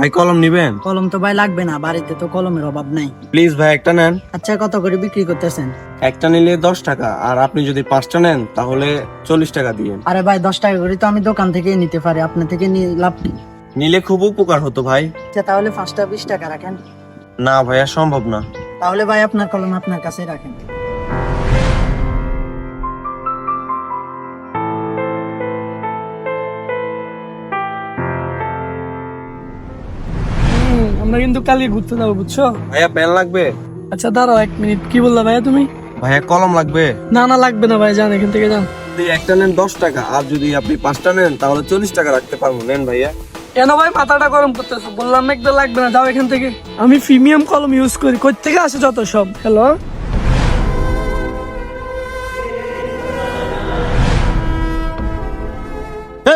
ভাই কলম নিবেন? কলম তো ভাই লাগবে না, বাড়িতে তো কলমের অভাব নাই। প্লিজ ভাই একটা নেন। আচ্ছা, কত করে বিক্রি করতেছেন? একটা নিলে 10 টাকা, আর আপনি যদি 5টা নেন তাহলে 40 টাকা দিয়েন। আরে ভাই, 10 টাকা করে তো আমি দোকান থেকেই নিতে পারি, আপনার থেকে নিয়ে লাভ কি? নিলে খুব উপকার হতো ভাই। আচ্ছা, তাহলে 5টা 20 টাকা রাখেন। না ভাইয়া, সম্ভব না। তাহলে ভাই আপনার কলম আপনার কাছেই রাখেন। আমরা কিন্তু কালকে ঘুরতে যাবো, বুঝছো? ভাইয়া পেন লাগবে? আচ্ছা দাঁড়াও 1 মিনিট, কি বললা ভাইয়া তুমি? ভাইয়া কলম লাগবে? না না, লাগবে না ভাই, যান এখান থেকে যান। যদি একটা নেন 10 টাকা, আর যদি আপনি 5টা নেন তাহলে 40 টাকা রাখতে পারবো। নেন ভাইয়া। কেন ভাই মাথাটা গরম করতেছো? বললাম না একটা লাগবে না, যাও এখান থেকে। আমি প্রিমিয়াম কলম ইউজ করি, কই থেকে আসে যত সব। হ্যালো,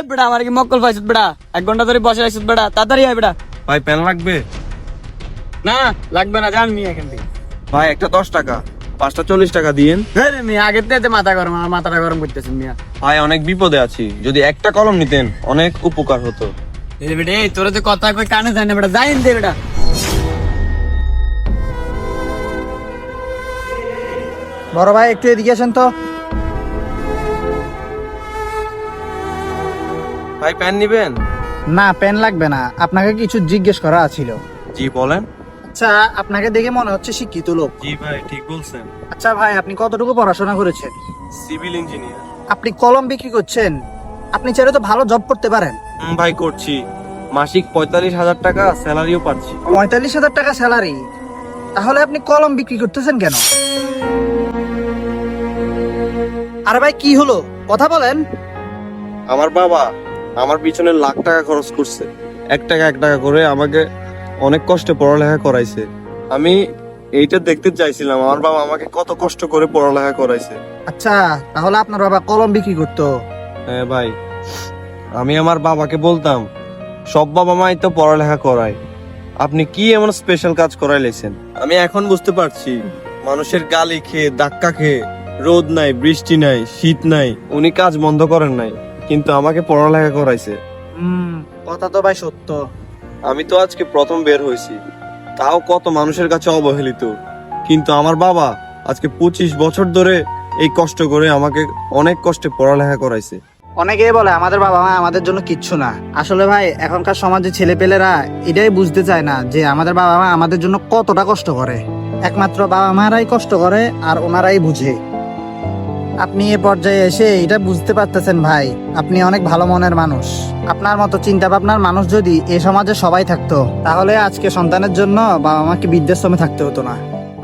বেটা আমার কি মক্কল পাইছিস বেটা? 1 ঘন্টা ধরে বসে আছিস বেটা, তাড়াতাড়ি আয় বেটা। ভাই পেন লাগবে? না লাগবে না, যান মিয়া এখান থেকে। ভাই একটা 10 টাকা, 5টা 40 টাকা দিয়েন। হ্যাঁ রে মিয়া, আগের থেকে মাথা গরম, আমার মাথাটা গরম করতেছিস মিয়া। ভাই অনেক বিপদে আছি, যদি একটা কলম নিতেন অনেক উপকার হতো। এই বেটা, এই তোরা তো কথা কই কানে যায় না বেটা, যাই দে বেটা। বড় ভাই, একটু এদিকে আসেন তো। ভাই পেন নিবেন? না, পেন লাগবে না, আপনাকে কিছু জিজ্ঞেস করা ছিল। জি বলেন। আচ্ছা, আপনাকে দেখে মনে হচ্ছে শিক্ষিত লোক। জি ভাই ঠিক বলছেন। আচ্ছা ভাই, আপনি কতটুকু পড়াশোনা করেছেন? Civil engineer. আপনি কলম বিক্রি করছেন, আপনি চাইলে তো ভালো জব করতে পারেন। ভাই করছি, মাসিক 45,000 টাকা স্যালারিও পাচ্ছি। 45,000 টাকা স্যালারি, তাহলে আপনি কলম বিক্রি করতেছেন কেন? আরে ভাই, কি হলো? কথা বলেন। আমার বাবা আমার পিছনে লাখ টাকা খরচ করছে, 1 টাকা করে আমাকে অনেক কষ্টে পড়ালেখা করাইছে। আমি এইটা দেখতে চাইছিলাম আমার বাবা আমাকে কত কষ্ট করে পড়ালেখা করাইছে। আচ্ছা, তাহলে আপনার বাবা কলম বিক্রি করতো? হ্যাঁ ভাই, আমি আমার বাবাকে বলতাম সব বাবা মাই তো পড়ালেখা করায়, আপনি কি এমন স্পেশাল কাজ করাইলেছেন। আমি এখন বুঝতে পারছি, মানুষের গালি খেয়ে ধাক্কা খেয়ে, রোদ নাই বৃষ্টি নাই শীত নাই, উনি কাজ বন্ধ করেন নাই, কিন্তু আমাকে পড়ালেখা করাইছে। কথা তো ভাই সত্য। আমি তো আজকে প্রথম বের হয়েছি, তাও কত মানুষের কাছে অবহেলিত, কিন্তু আমার বাবা আজকে 25 বছর ধরে এই কষ্ট করে আমাকে অনেক কষ্টে পড়ালেখা করাইছে। অনেকেই বলে আমাদের বাবা মা আমাদের জন্য কিচ্ছু না। আসলে ভাই, এখনকার সমাজে ছেলেপেলেরা এটাই বুঝতে চায় না যে আমাদের বাবা মা আমাদের জন্য কতটা কষ্ট করে। একমাত্র বাবা মারাই কষ্ট করে আর ওনারাই বুঝে। আপনি এ পর্যায়ে এসে এটা বুঝতে পারতেছেন ভাই, আপনি অনেক ভালো মনের মানুষ। আপনার মতো চিন্তা ভাবনার মানুষ যদি এ সমাজে সবাই থাকতো, তাহলে আজকে সন্তানের জন্য বাবা মাকে বৃদ্ধাশ্রমে থাকতে হতো না।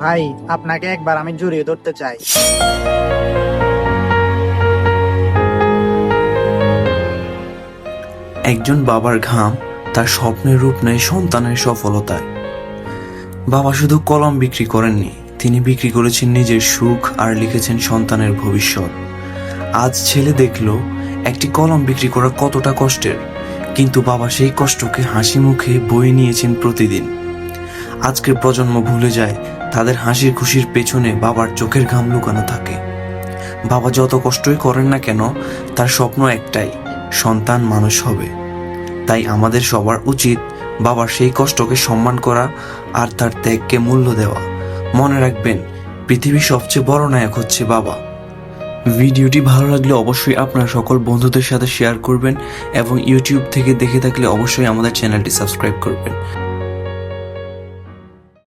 ভাই, আপনাকে একবার আমি জড়িয়ে ধরতে চাই। একজন বাবার ঘাম তার স্বপ্নের রূপ নেয় সন্তানের সফলতায়। বাবা শুধু কলম বিক্রি করেননি, তিনি বিক্রি করেছেন নিজের সুখ আর লিখেছেন সন্তানের ভবিষ্যৎ। আজ ছেলে দেখলো একটি কলম বিক্রি করা কতটা কষ্টের, কিন্তু বাবা সেই কষ্টকে হাসি মুখে বয়ে নিয়েছেন প্রতিদিন। আজকের প্রজন্ম ভুলে যায় তাদের হাসির খুশির পেছনে বাবার চোখের ঘাম লুকানো থাকে। বাবা যত কষ্টই করেন না কেন, তার স্বপ্ন একটাই, সন্তান মানুষ হবে। তাই আমাদের সবার উচিত বাবার সেই কষ্টকে সম্মান করা আর তার ত্যাগকে মূল্য দেওয়া। মনে রাখবেন, পৃথিবীর সবচেয়ে বড় নায়ক হচ্ছে বাবা। ভিডিওটি ভালো লাগলে অবশ্যই আপনার সকল বন্ধুদের সাথে শেয়ার করবেন এবং ইউটিউব থেকে দেখে থাকলে অবশ্যই আমাদের চ্যানেলটি সাবস্ক্রাইব করবেন।